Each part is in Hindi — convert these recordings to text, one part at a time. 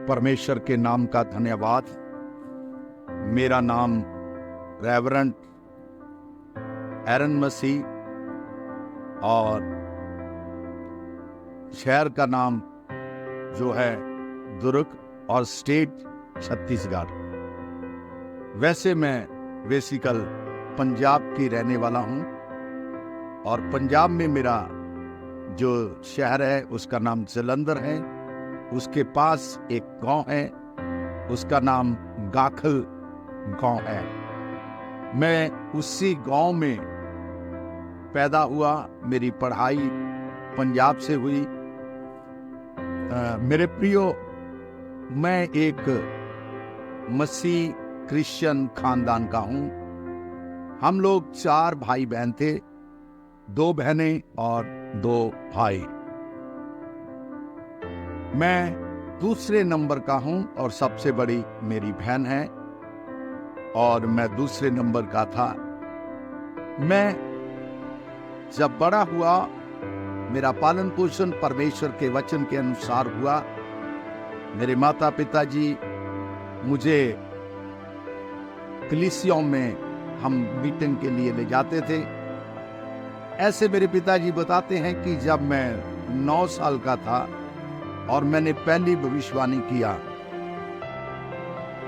परमेश्वर के नाम का धन्यवाद। मेरा नाम रेवरेंड एरन मसीह और शहर का नाम जो है दुर्ग और स्टेट छत्तीसगढ़। वैसे मैं बेसिकल पंजाब की रहने वाला हूं और पंजाब में मेरा जो शहर है उसका नाम जलंधर है। उसके पास एक गांव है, उसका नाम गाखल गांव है। मैं उसी गांव में पैदा हुआ। मेरी पढ़ाई पंजाब से हुई। मेरे प्रियो, मैं एक मसीह क्रिश्चियन खानदान का हूं। हम लोग 4 भाई बहन थे, 2 बहनें और 2 भाई। मैं दूसरे नंबर का हूं और सबसे बड़ी मेरी बहन है और मैं दूसरे नंबर का था। मैं जब बड़ा हुआ, मेरा पालन पोषण परमेश्वर के वचन के अनुसार हुआ। मेरे माता पिताजी मुझे कलीसियों में हम मीटिंग के लिए ले जाते थे। ऐसे मेरे पिताजी बताते हैं कि जब मैं 9 साल का था और मैंने पहली भविष्यवाणी किया,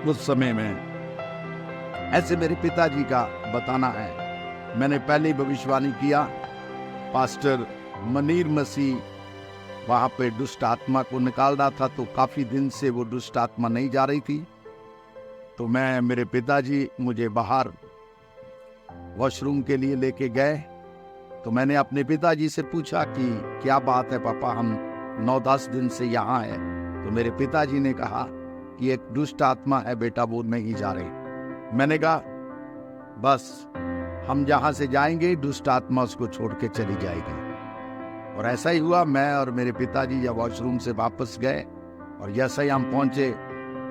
उस समय में, ऐसे मेरे पिताजी का बताना है, मैंने पहली भविष्यवाणी किया। पास्टर मनीर मसीह वहां पे दुष्ट आत्मा को निकाल रहा था, तो काफी दिन से वो दुष्ट आत्मा नहीं जा रही थी। तो मेरे पिताजी मुझे बाहर वॉशरूम के लिए लेके गए। तो मैंने अपने पिताजी से पूछा कि क्या बात है पापा, हम 9-10 दिन से यहाँ है। तो मेरे पिताजी ने कहा कि एक दुष्ट आत्मा है बेटा, वो नहीं जा रही। मैंने कहा बस हम जहाँ से जाएंगे दुष्ट आत्मा उसको छोड़ के चली जाएगी। और ऐसा ही हुआ। मैं और मेरे पिताजी जब वॉशरूम से वापस गए और जैसे ही हम पहुंचे,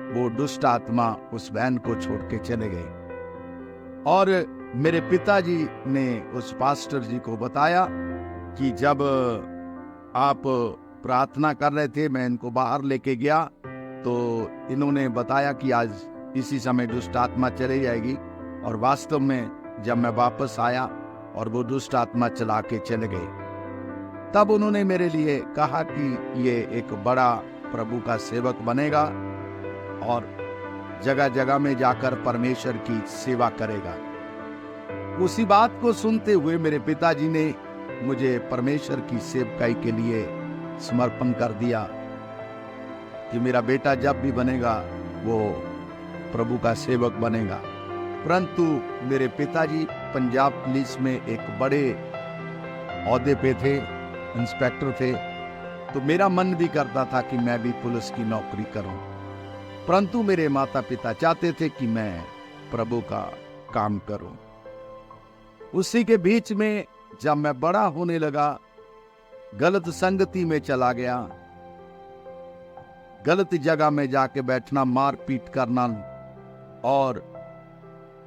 वो दुष्ट आत्मा उस वैन को छोड़ के चले गए। और मेरे पिताजी ने उस पास्टर जी को बताया कि जब आप प्रार्थना कर रहे थे, मैं इनको बाहर लेके गया, तो इन्होंने बताया कि आज इसी समय दुष्ट आत्मा चली जाएगी। और वास्तव में जब मैं वापस आया और वो दुष्ट आत्मा चला के चले गए, तब उन्होंने मेरे लिए कहा कि ये एक बड़ा प्रभु का सेवक बनेगा और जगह जगह में जाकर परमेश्वर की सेवा करेगा। उसी बात को सुनते हुए मेरे पिताजी ने मुझे परमेश्वर की सेवकाई के लिए समर्पण कर दिया कि मेरा बेटा जब भी बनेगा वो प्रभु का सेवक बनेगा। परंतु मेरे पिताजी पंजाब पुलिस में एक बड़े ओहदे पे थे, इंस्पेक्टर थे। तो मेरा मन भी करता था कि मैं भी पुलिस की नौकरी करूं, परंतु मेरे माता पिता चाहते थे कि मैं प्रभु का काम करूं। उसी के बीच में जब मैं बड़ा होने लगा, गलत संगति में चला गया, गलत जगह में जाके बैठना, मारपीट करना और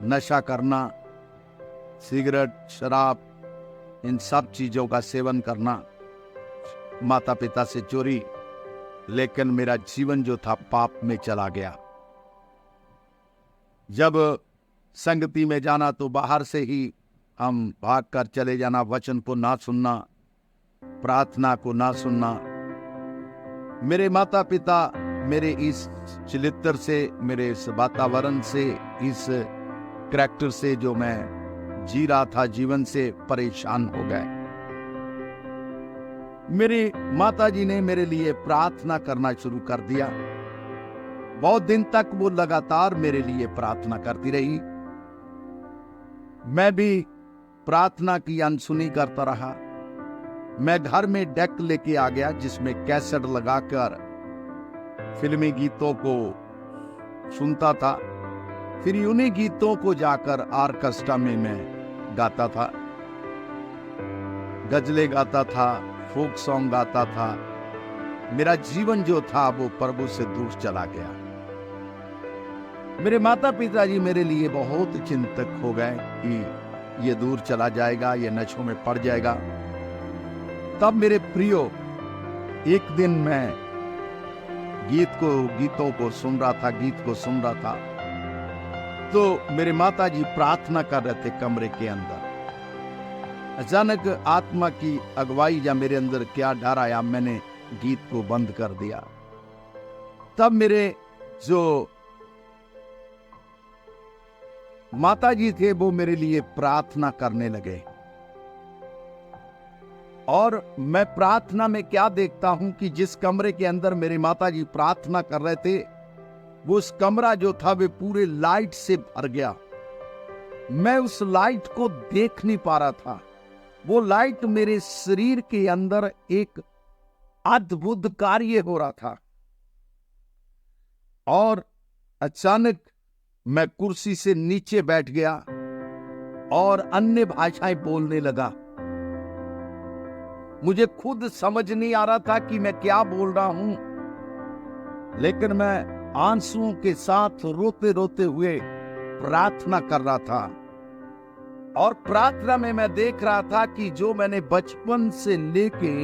नशा करना, सिगरेट, शराब, इन सब चीजों का सेवन करना, माता पिता से चोरी। लेकिन मेरा जीवन जो था पाप में चला गया। जब संगति में जाना तो बाहर से ही हम भागकर चले जाना, वचन को ना सुनना, प्रार्थना को ना सुनना। मेरे माता पिता मेरे इस चरित्र से, मेरे इस वातावरण से, इस करैक्टर से जो मैं जी रहा था जीवन से, परेशान हो गए। मेरी माताजी ने मेरे लिए प्रार्थना करना शुरू कर दिया। बहुत दिन तक वो लगातार मेरे लिए प्रार्थना करती रही। मैं भी प्रार्थना की अनसुनी करता रहा। मैं घर में डेक लेके आ गया जिसमें कैसेट लगाकर फिल्मी गीतों को सुनता था। फिर उन्हीं गीतों को जाकर ऑर्केस्ट्रा में मैं गाता था, गजलें गाता था, फोक सॉन्ग गाता था। मेरा जीवन जो था वो प्रभु से दूर चला गया। मेरे माता पिताजी मेरे लिए बहुत चिंतक हो गए कि ये दूर चला जाएगा, ये नशों में पड़ जाएगा। तब मेरे प्रियो, एक दिन मैं गीतों को सुन रहा था, गीत को सुन रहा था, तो मेरे माता जी प्रार्थना कर रहे थे कमरे के अंदर। अचानक आत्मा की अगुवाई या मेरे अंदर क्या डर आया, मैंने गीत को बंद कर दिया। तब मेरे जो माता जी थे वो मेरे लिए प्रार्थना करने लगे, और मैं प्रार्थना में क्या देखता हूं कि जिस कमरे के अंदर मेरे माता जी प्रार्थना कर रहे थे, वो उस कमरा जो था वे पूरे लाइट से भर गया। मैं उस लाइट को देख नहीं पा रहा था। वो लाइट मेरे शरीर के अंदर एक अद्भुत कार्य हो रहा था, और अचानक मैं कुर्सी से नीचे बैठ गया और अन्य भाषाएं बोलने लगा। मुझे खुद समझ नहीं आ रहा था कि मैं क्या बोल रहा हूं, लेकिन मैं आंसुओं के साथ रोते रोते हुए प्रार्थना कर रहा था। और प्रार्थना में मैं देख रहा था कि जो मैंने बचपन से लेके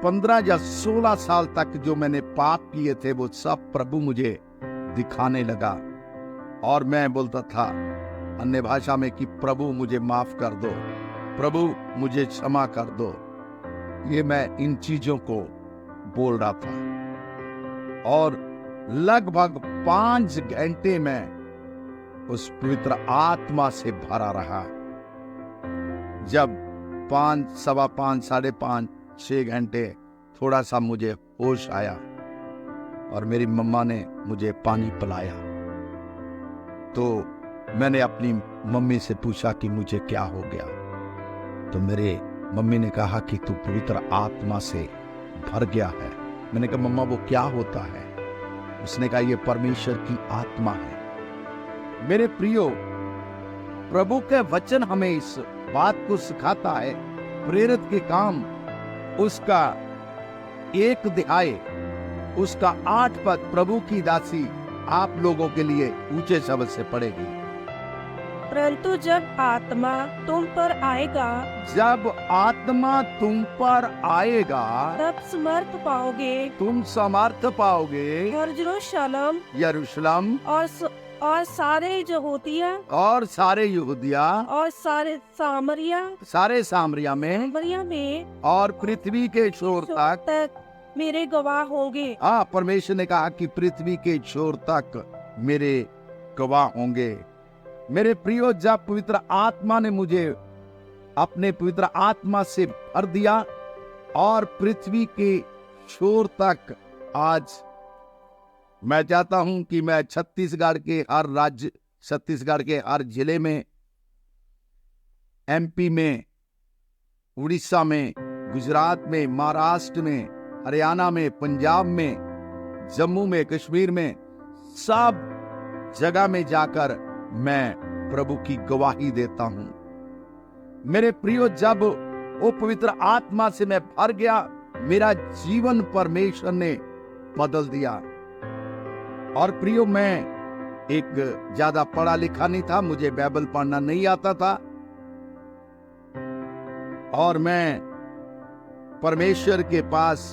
15 या 16 साल तक जो मैंने पाप किए थे, वो सब प्रभु मुझे दिखाने लगा। और मैं बोलता था अन्य भाषा में कि प्रभु मुझे माफ कर दो, प्रभु मुझे क्षमा कर दो। ये मैं इन चीजों को बोल रहा था, और लगभग 5 घंटे में उस पवित्र आत्मा से भरा रहा। जब 5, सवा 5, साढ़े 5, 6 घंटे थोड़ा सा मुझे होश आया, और मेरी मम्मा ने मुझे पानी पिलाया, तो मैंने अपनी मम्मी से पूछा कि मुझे क्या हो गया। तो मेरे मम्मी ने कहा कि तू पवित्र आत्मा से भर गया है। मैंने कहा मम्मा वो क्या होता है? उसने कहा ये परमेश्वर की आत्मा है। मेरे प्रियो, प्रभु के वचन हमें इस बात को सिखाता है। प्रेरित के काम उसका 1 अध्याय उसका 8 पद प्रभु की दासी आप लोगों के लिए ऊंचे शब्द से पढ़ेगी। परंतु जब आत्मा तुम पर आएगा, जब आत्मा तुम पर आएगा, तब समर्थ पाओगे, तुम समर्थ पाओगे, और यरूशलेम और सारे यहूदिया और सारे यहूदिया और सारे सामरिया में और पृथ्वी के छोर तक मेरे गवाह होंगे। परमेश्वर ने कहा कि पृथ्वी के छोर तक मेरे गवाह होंगे। मेरे प्रियो, जब पवित्र आत्मा ने मुझे अपने पवित्र आत्मा से भर दिया और पृथ्वी के छोर तक, आज मैं चाहता हूं कि मैं छत्तीसगढ़ के हर राज्य, छत्तीसगढ़ के हर जिले में, एमपी में, उड़ीसा में, गुजरात में, महाराष्ट्र में, हरियाणा में, पंजाब में, जम्मू में, कश्मीर में, सब जगह में जाकर मैं प्रभु की गवाही देता हूं। मेरे प्रियो, जब वो पवित्र आत्मा से मैं भर गया, मेरा जीवन परमेश्वर ने बदल दिया। और प्रियो, मैं एक ज्यादा पढ़ा लिखा नहीं था, मुझे बाइबल पढ़ना नहीं आता था, और मैं परमेश्वर के पास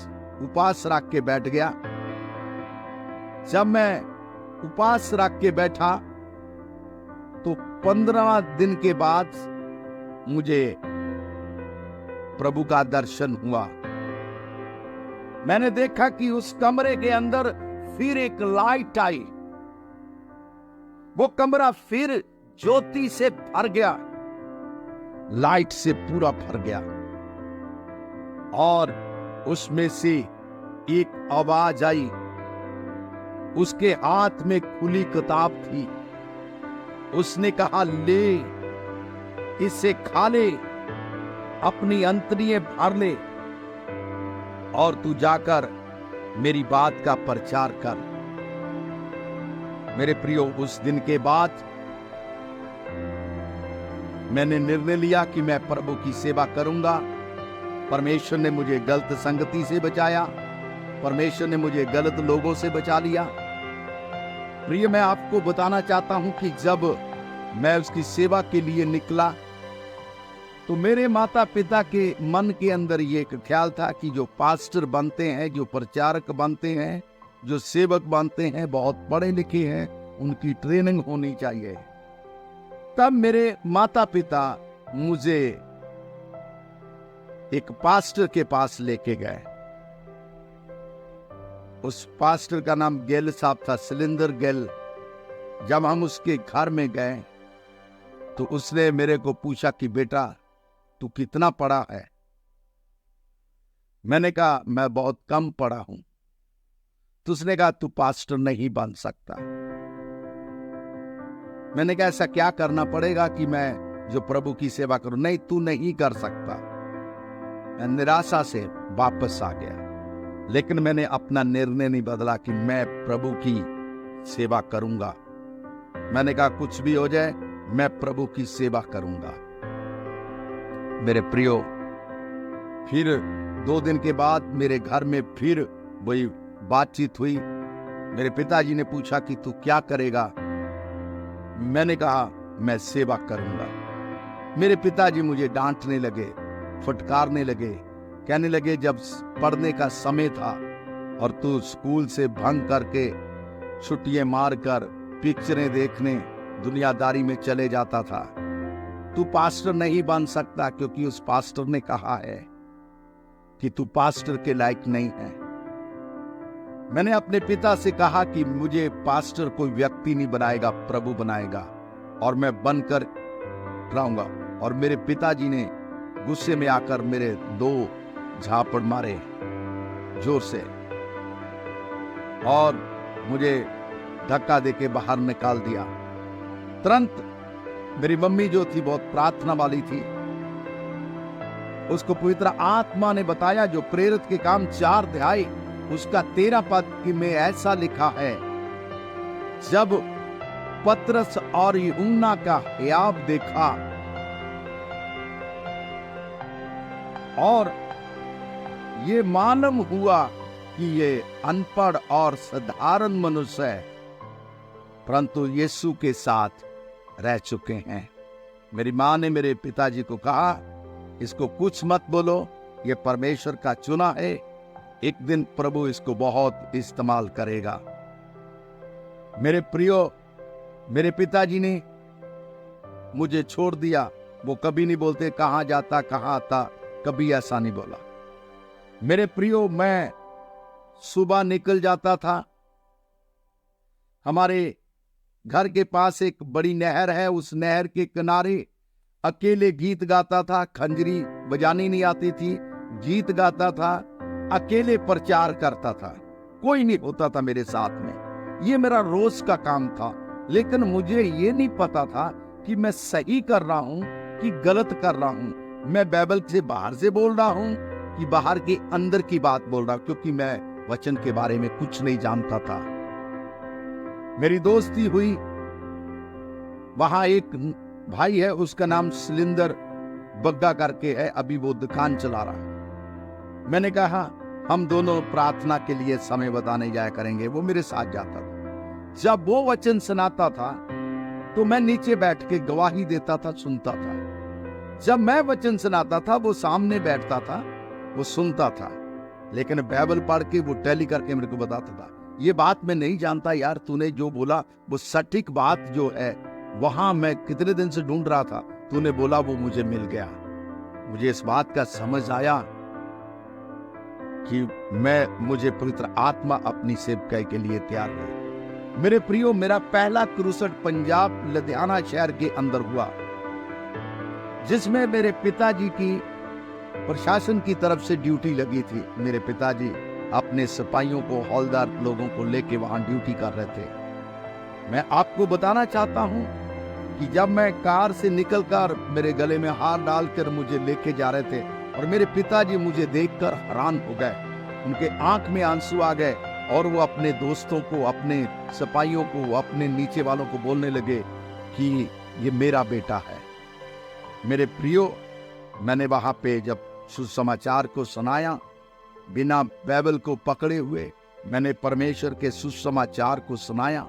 उपवास रख के बैठ गया। जब मैं उपवास रख के बैठा तो 15 दिन के बाद मुझे प्रभु का दर्शन हुआ। मैंने देखा कि उस कमरे के अंदर फिर एक लाइट आई। वो कमरा फिर ज्योति से भर गया, लाइट से पूरा भर गया, और उसमें से एक आवाज आई। उसके हाथ में खुली किताब थी। उसने कहा, ले इसे खा ले, अपनी अंतड़ियां भर ले, और तू जाकर मेरी बात का प्रचार कर। मेरे प्रियो, उस दिन के बाद मैंने निर्णय लिया कि मैं प्रभु की सेवा करूंगा। परमेश्वर ने मुझे गलत संगति से बचाया, परमेश्वर ने मुझे गलत लोगों से बचा लिया। प्रिय, मैं आपको बताना चाहता हूं कि जब मैं उसकी सेवा के लिए निकला, तो मेरे माता पिता के मन के अंदर ये एक ख्याल था कि जो पास्टर बनते हैं, जो प्रचारक बनते हैं, जो सेवक बनते हैं, बहुत पढ़े लिखे हैं, उनकी ट्रेनिंग होनी चाहिए। तब मेरे माता पिता मुझे एक पास्टर के पास लेके गए। उस पास्टर का नाम गेल साहब था, सिलेंडर गेल। जब हम उसके घर में गए तो उसने मेरे को पूछा कि बेटा तू कितना पढ़ा है। मैंने कहा मैं बहुत कम पढ़ा हूं। तो उसने कहा तू पास्टर नहीं बन सकता। मैंने कहा ऐसा क्या करना पड़ेगा कि मैं जो प्रभु की सेवा करूं। नहीं, तू नहीं कर सकता। मैं निराशा से वापस आ गया, लेकिन मैंने अपना निर्णय नहीं बदला कि मैं प्रभु की सेवा करूंगा। मैंने कहा कुछ भी हो जाए मैं प्रभु की सेवा करूंगा। मेरे प्रियो, फिर 2 दिन के बाद मेरे घर में फिर वही बातचीत हुई। मेरे पिताजी ने पूछा कि तू क्या करेगा। मैंने कहा मैं सेवा करूंगा। मेरे पिताजी मुझे डांटने लगे, फटकारने लगे, कहने लगे जब पढ़ने का समय था और तू स्कूल से भंग करके छुट्टियां मारकर पिक्चरें देखने दुनियादारी में चले जाता था, तू पास्टर नहीं बन सकता, क्योंकि उस पास्टर ने कहा है कि तू पास्टर के लायक नहीं है। मैंने अपने पिता से कहा कि मुझे पास्टर कोई व्यक्ति नहीं बनाएगा, प्रभु बनाएगा और मैं बनकर रहूंगा। और मेरे पिताजी ने गुस्से में आकर मेरे 2 झापड़ मारे जोर से और मुझे धक्का देके बाहर निकाल दिया। तुरंत मेरी मम्मी जो थी बहुत प्रार्थना वाली थी, उसको पवित्र आत्मा ने बताया जो प्रेरित के काम 4 अध्याय उसका 13 पद में ऐसा लिखा है, जब पतरस और यूहन्ना का हियाव देखा और ये मालूम हुआ कि ये अनपढ़ और साधारण मनुष्य है, परंतु यीशु के साथ रह चुके हैं। मेरी मां ने मेरे पिताजी को कहा इसको कुछ मत बोलो, ये परमेश्वर का चुना है, एक दिन प्रभु इसको बहुत इस्तेमाल करेगा। मेरे प्रियो, मेरे पिताजी ने मुझे छोड़ दिया। वो कभी नहीं बोलते कहां जाता कहां आता, कभी ऐसा नहीं बोला। मेरे प्रियो, मैं सुबह निकल जाता था। हमारे घर के पास एक बड़ी नहर है, उस नहर के किनारे अकेले गीत गाता था। खंजरी बजानी नहीं आती थी, गीत गाता था, अकेले प्रचार करता था, कोई नहीं होता था मेरे साथ में। ये मेरा रोज का काम था, लेकिन मुझे ये नहीं पता था कि मैं सही कर रहा हूं कि गलत कर रहा हूं। मैं बाइबल से बाहर से बोल रहा हूं कि बाहर के अंदर की बात बोल रहा हूं, क्योंकि मैं वचन के बारे में कुछ नहीं जानता था। मेरी दोस्ती हुई, वहां एक भाई है, उसका नाम सिलेंडर बग्गा करके है, अभी वो दुकान चला रहा। मैंने कहा हम दोनों प्रार्थना के लिए समय बताने जाया करेंगे। वो मेरे साथ जाता था। जब वो वचन सुनाता था तो मैं नीचे बैठ के गवाही देता था, सुनता था। जब मैं वचन सुनाता था वो सामने बैठता था, वो सुनता था, लेकिन बाइबल पढ़ के वो टैली करके मेरे को बताता था। ये बात मैं नहीं जानता यार, तूने जो बोला वो सटीक बात जो है, वहां मैं कितने दिन से ढूंढ रहा था, तूने बोला वो मुझे मिल गया। मुझे इस बात का समझ आया कि मुझे पवित्र आत्मा अपनी सेवकाई के लिए तैयार है। मेरे प्रियो, मेरा पहला क्रूसेड पंजाब लुधियाना शहर के अंदर हुआ, जिसमें मेरे पिताजी की प्रशासन की तरफ से ड्यूटी लगी थी। मेरे पिताजी अपने सिपाहियों को, हौलदार लोगों को लेके वहां ड्यूटी कर रहे थे। मैं आपको बताना चाहता हूं कि जब मैं कार से निकलकर मेरे गले में हार डालकर मुझे लेके जा रहे थे और मेरे पिताजी मुझे देखकर हैरान हो गए, उनके आंख में आंसू आ गए और वो अपने दोस्तों को, अपने सिपाहियों को, अपने नीचे वालों को बोलने लगे कि ये मेरा बेटा है। मेरे प्रियो, मैंने वहां पे जब सुसमाचार को सुनाया, बिना बाइबल को पकड़े हुए मैंने परमेश्वर के सुसमाचार को सुनाया।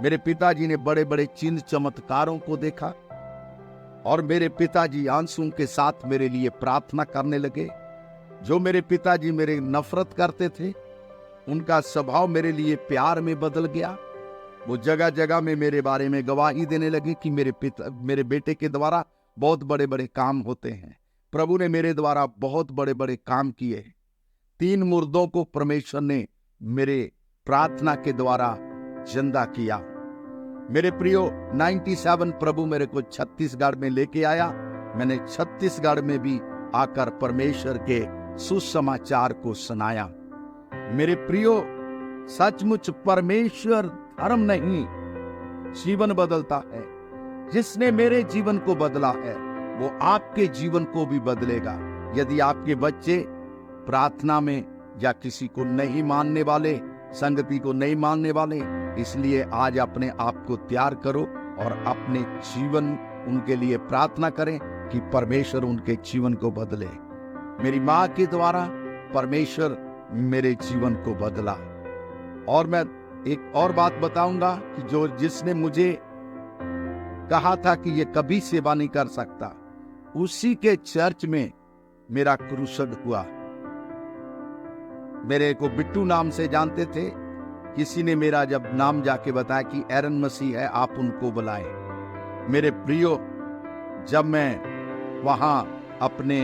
मेरे पिताजी ने बड़े बड़े चिन्ह चमत्कारों को देखा। और मेरे पिताजी आंसुओं के साथ मेरे लिए प्रार्थना करने लगे। जो मेरे पिताजी मेरे नफरत करते थे, उनका स्वभाव मेरे लिए प्यार में बदल गया। वो जगह जगह में मेरे बारे में गवाही देने लगे कि मेरे बेटे के द्वारा बहुत बड़े बड़े काम होते हैं। प्रभु ने मेरे द्वारा बहुत बड़े बड़े काम किए। 3 मुर्दों को परमेश्वर ने मेरे प्रार्थना के द्वारा जिंदा किया। मेरे प्रियो, 97 प्रभु मेरे को छत्तीसगढ़ में लेके आया। मैंने छत्तीसगढ़ में भी आकर परमेश्वर के सुसमाचार को सुनाया। मेरे प्रियो, सचमुच परमेश्वर धर्म नहीं, जीवन बदलता है। जिसने मेरे जीवन को बदला है वो आपके जीवन को भी बदलेगा। यदि आपके बच्चे प्रार्थना में या किसी को नहीं मानने वाले, संगति को नहीं मानने वाले, इसलिए आज अपने आप को तैयार करो और अपने जीवन उनके लिए प्रार्थना करें कि परमेश्वर उनके जीवन को बदले। मेरी माँ के द्वारा परमेश्वर मेरे जीवन को बदला। और मैं एक और बात बताऊंगा कि जिसने मुझे कहा था कि ये कभी सेवा नहीं कर सकता, उसी के चर्च में मेरा क्रूसड हुआ। मेरे को बिट्टू नाम से जानते थे। किसी ने मेरा जब नाम जाके बताया कि एरन मसीह है, आप उनको बुलाएं। मेरे प्रियो, जब मैं वहां अपने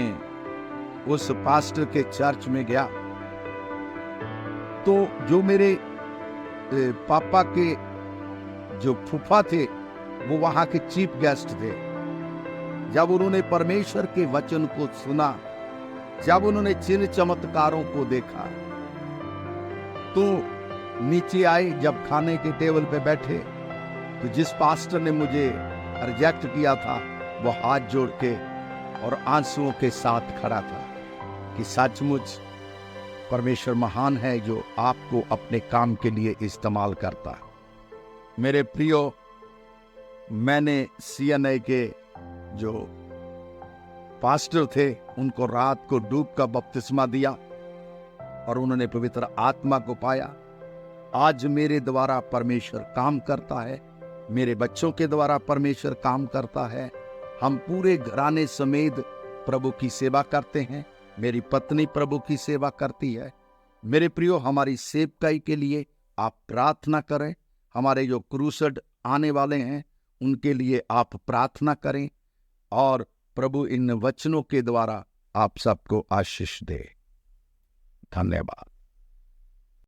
उस पास्टर के चर्च में गया तो जो मेरे पापा के जो फूफा थे वो वहां के चीफ गेस्ट थे। जब उन्होंने परमेश्वर के वचन को सुना, जब उन्होंने चिन्ह चमत्कारों को देखा, तो नीचे आए। जब खाने के टेबल पे बैठे तो जिस पास्टर ने मुझे रिजेक्ट किया था वो हाथ जोड़ के और आंसुओं के साथ खड़ा था कि सचमुच परमेश्वर महान है जो आपको अपने काम के लिए इस्तेमाल करता है। मेरे प्रियो, मैंने CNI के जो पास्टर थे उनको रात को डूब का बपतिस्मा दिया और उन्होंने पवित्र आत्मा को पाया। आज मेरे द्वारा परमेश्वर काम करता है, मेरे बच्चों के द्वारा परमेश्वर काम करता है। हम पूरे घराने समेत प्रभु की सेवा करते हैं। मेरी पत्नी प्रभु की सेवा करती है। मेरे प्रियो, हमारी सेवकाई के लिए आप प्रार्थना करें। हमारे जो क्रूसड आने वाले हैं उनके लिए आप प्रार्थना करें और प्रभु इन वचनों के द्वारा आप सबको आशीष दे। धन्यवाद।